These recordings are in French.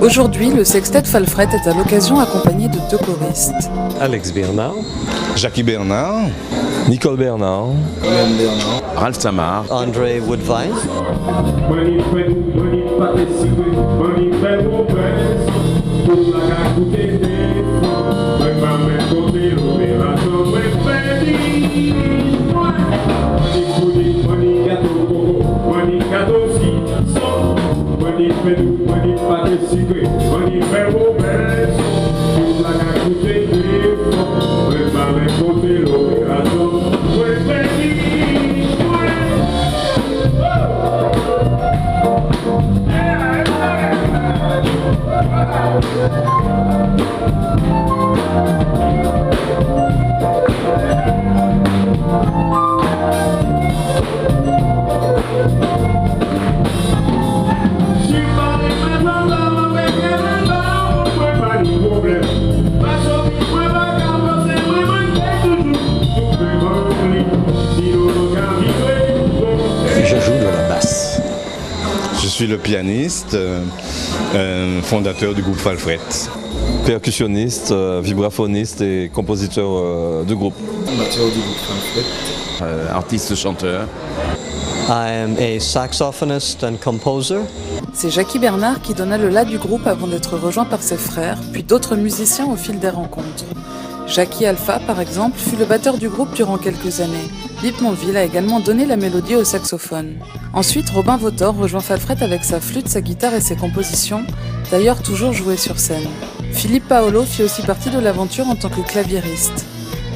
Aujourd'hui, le sextet Falfret est à l'occasion accompagné de 2 choristes. Alex Bernard, Jackie Bernard, Nicole Bernard, William Bernard, Ralph Samar, André Woodvine, et je joue de la basse. je suis le pianiste, fondateur du groupe Falfret. Percussionniste, vibraphoniste et compositeur de groupe. amateur du groupe Falfret. Artiste chanteur. I am a saxophonist and composer. C'est Jackie Bernard qui donna le la du groupe avant d'être rejoint par ses frères, puis d'autres musiciens au fil des rencontres. Jackie Alpha, par exemple, fut le batteur du groupe durant quelques années. Bip Monville a également donné la mélodie au saxophone. Ensuite, Robin Vautor rejoint Falfret avec sa flûte, sa guitare et ses compositions, d'ailleurs toujours jouées sur scène. Philippe Paolo fit aussi partie de l'aventure en tant que claviériste,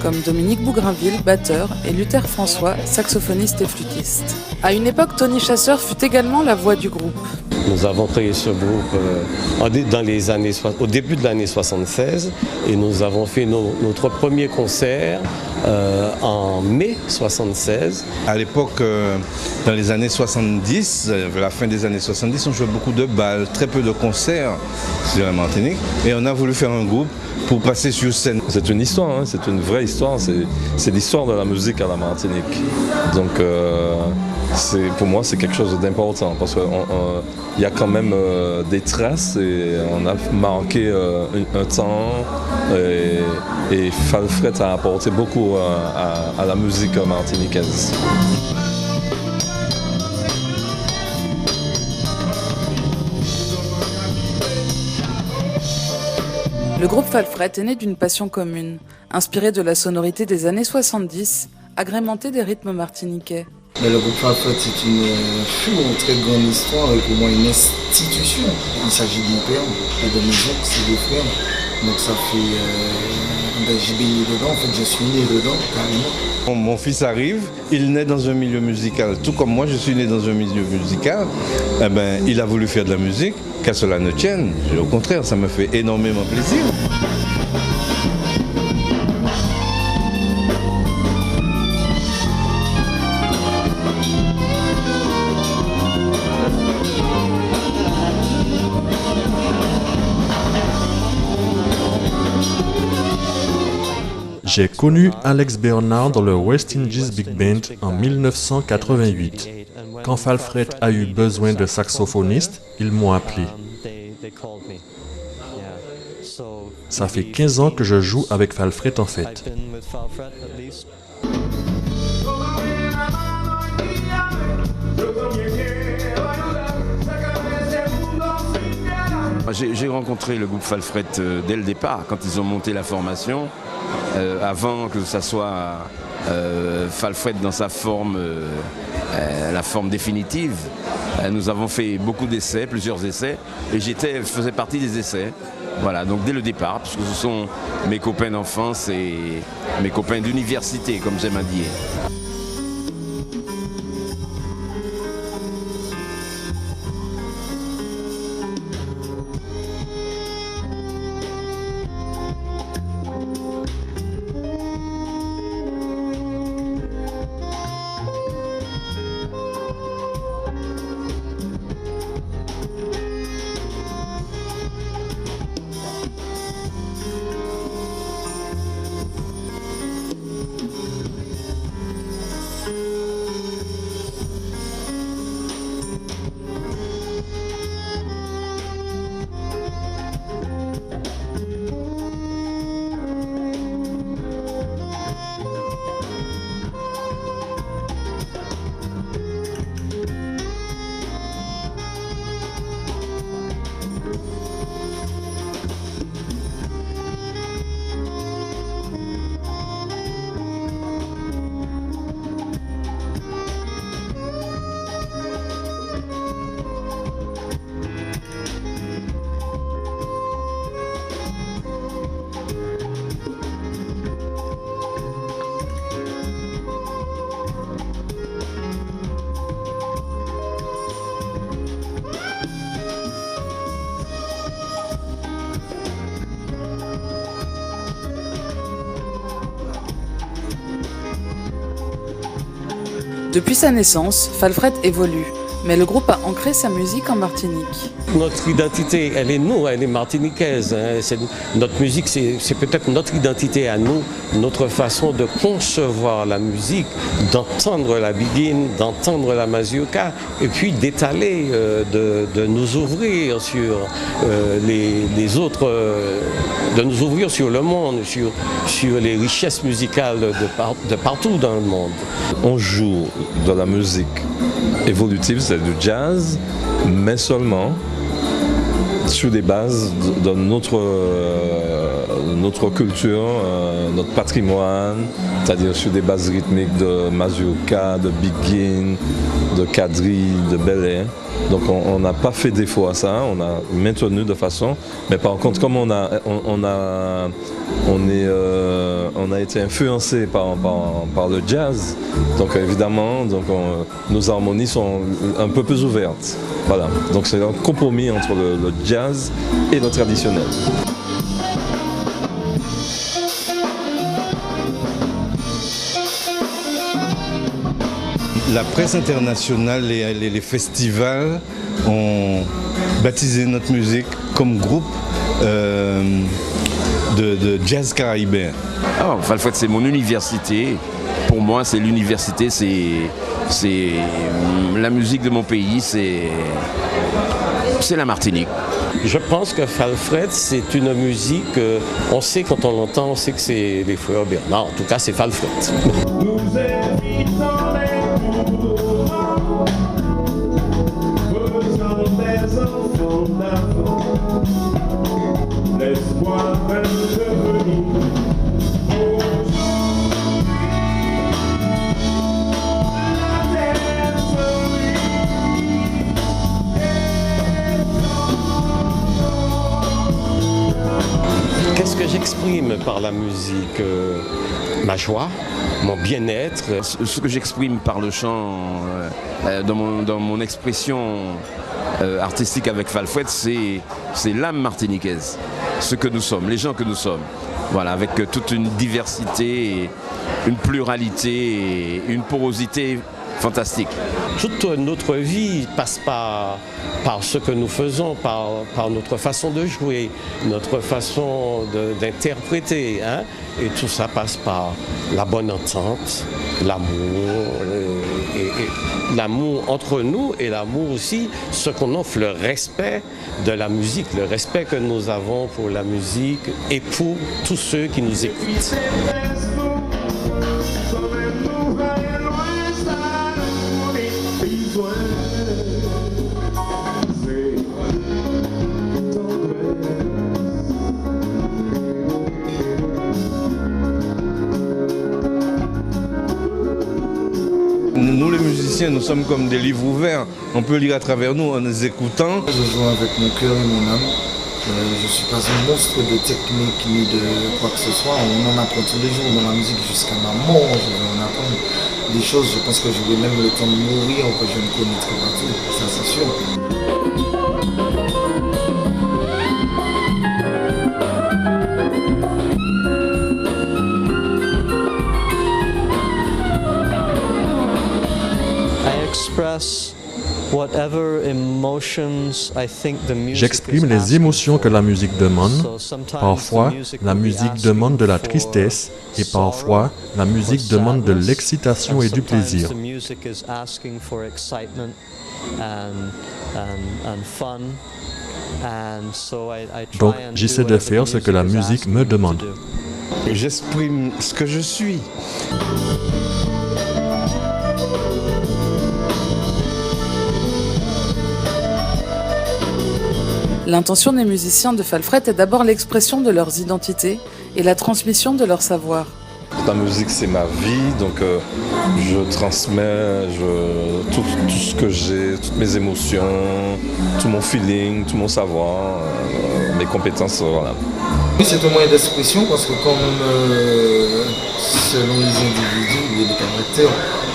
comme Dominique Bougrainville, batteur, et Luther François, saxophoniste et flûtiste. À une époque, Tony Chasseur fut également la voix du groupe. Nous avons créé ce groupe au début de l'année 76 et nous avons fait notre premier concert en mai 76. À l'époque, dans les années 70, vers la fin des années 70, on jouait beaucoup de bals, très peu de concerts sur la Martinique. Et on a voulu faire un groupe pour passer sur scène. C'est une histoire, hein, c'est une vraie histoire, c'est l'histoire de la musique à la Martinique. Donc pour moi c'est quelque chose d'important parce qu'il y a quand même des traces et on a marqué un temps et Falfret a apporté beaucoup à la musique martiniquaise. Le groupe Falfret est né d'une passion commune, inspiré de la sonorité des années 70, agrémentée des rythmes martiniquais. Mais le groupe Falfret fut une très grande histoire avec au moins une institution. Il s'agit de mon père et de mes oncles, c'est deux frères. Donc ça fait... j'ai baigné dedans, en fait je suis né dedans carrément. Mon fils arrive, il naît dans un milieu musical, tout comme moi je suis né dans un milieu musical. Eh ben, il a voulu faire de la musique, qu'à cela ne tienne. Au contraire, ça me fait énormément plaisir. J'ai connu Alex Bernard dans le West Indies Big Band en 1988. Quand Falfret a eu besoin de saxophonistes, ils m'ont appelé. Ça fait 15 ans que je joue avec Falfret en fait. J'ai rencontré le groupe Falfret dès le départ, quand ils ont monté la formation, avant que ça soit Falfret dans sa forme, la forme définitive. Nous avons fait beaucoup d'essais, plusieurs essais, et faisais partie des essais. Voilà, donc dès le départ, puisque ce sont mes copains d'enfance et mes copains d'université, comme j'aime à dire. Depuis sa naissance, Falfret évolue, mais le groupe a ancré sa musique en Martinique. Notre identité, elle est nous, elle est martiniquaise. Notre musique, c'est peut-être notre identité à nous, notre façon de concevoir la musique, d'entendre la biguine, d'entendre la mazurka, et puis d'étaler, de nous ouvrir sur les autres, de nous ouvrir sur le monde, sur les richesses musicales de partout dans le monde. On joue de la musique évolutive, c'est du jazz, mais seulement sur des bases de notre culture, notre patrimoine, c'est-à-dire sur des bases rythmiques de mazurka, de biguine, de quadrille, de belay. Donc on n'a pas fait défaut à ça, on a maintenu de façon, mais par contre comme on a été influencé par le jazz, donc évidemment nos harmonies sont un peu plus ouvertes. Voilà, donc c'est un compromis entre le jazz et le traditionnel. La presse internationale et les festivals ont baptisé notre musique comme groupe de jazz caribéen. Alors, Falfret, c'est mon université. Pour moi, c'est l'université, c'est la musique de mon pays, c'est la Martinique. Je pense que Falfret, c'est une musique, on sait quand on l'entend, on sait que c'est les frères Bernard. En tout cas, c'est Falfret. Nous invitons les courants, faisant des enfants d'avant, l'espoir est devenu. Qu'est-ce que j'exprime par la musique? Ma joie, mon bien-être. Ce que j'exprime par le chant, dans mon expression artistique avec Falfret, c'est l'âme martiniquaise, ce que nous sommes, les gens que nous sommes. Voilà, avec toute une diversité, une pluralité, une porosité fantastique. Toute notre vie passe par ce que nous faisons, par notre façon de jouer, notre façon d'interpréter. Hein? Et tout ça passe par la bonne entente, l'amour, et l'amour entre nous et l'amour aussi, ce qu'on offre, le respect de la musique, le respect que nous avons pour la musique et pour tous ceux qui nous écoutent. Nous les musiciens, nous sommes comme des livres ouverts. On peut lire à travers nous en nous écoutant. Je joue avec mon cœur et mon âme. Je ne suis pas un monstre de technique ni de quoi que ce soit. On en apprend tous les jours dans la musique jusqu'à ma mort. Je vais en apprendre des choses. Je pense que j'aurai même le temps de mourir que je ne connaîtrai pas tout. Ça, c'est sûr. J'exprime les émotions que la musique demande. Parfois, la musique demande de la tristesse et parfois, la musique demande de l'excitation et du plaisir. Donc, j'essaie de faire ce que la musique me demande. J'exprime ce que je suis. L'intention des musiciens de Falfret est d'abord l'expression de leurs identités et la transmission de leur savoir. La musique, c'est ma vie, donc je transmets tout ce que j'ai, toutes mes émotions, tout mon feeling, tout mon savoir, mes compétences, voilà. Oui, c'est un moyen d'expression parce que selon les individus et les caractères,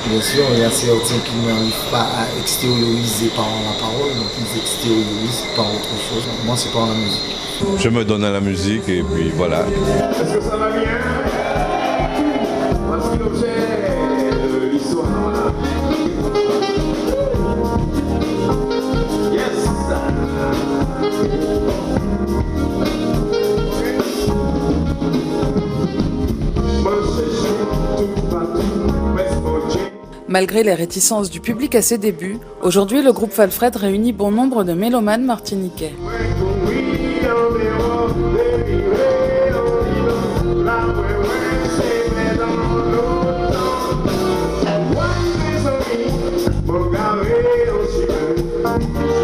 bien sûr, il y a certains qui n'arrivent pas à extérioriser par la parole, donc ils extériorisent par autre chose. Moi, c'est par la musique. Je me donne à la musique et puis voilà. Est-ce que ça va bien? Voici l'objet de l'histoire. Malgré les réticences du public à ses débuts, aujourd'hui le groupe Falfred réunit bon nombre de mélomanes martiniquais. One is a me, but I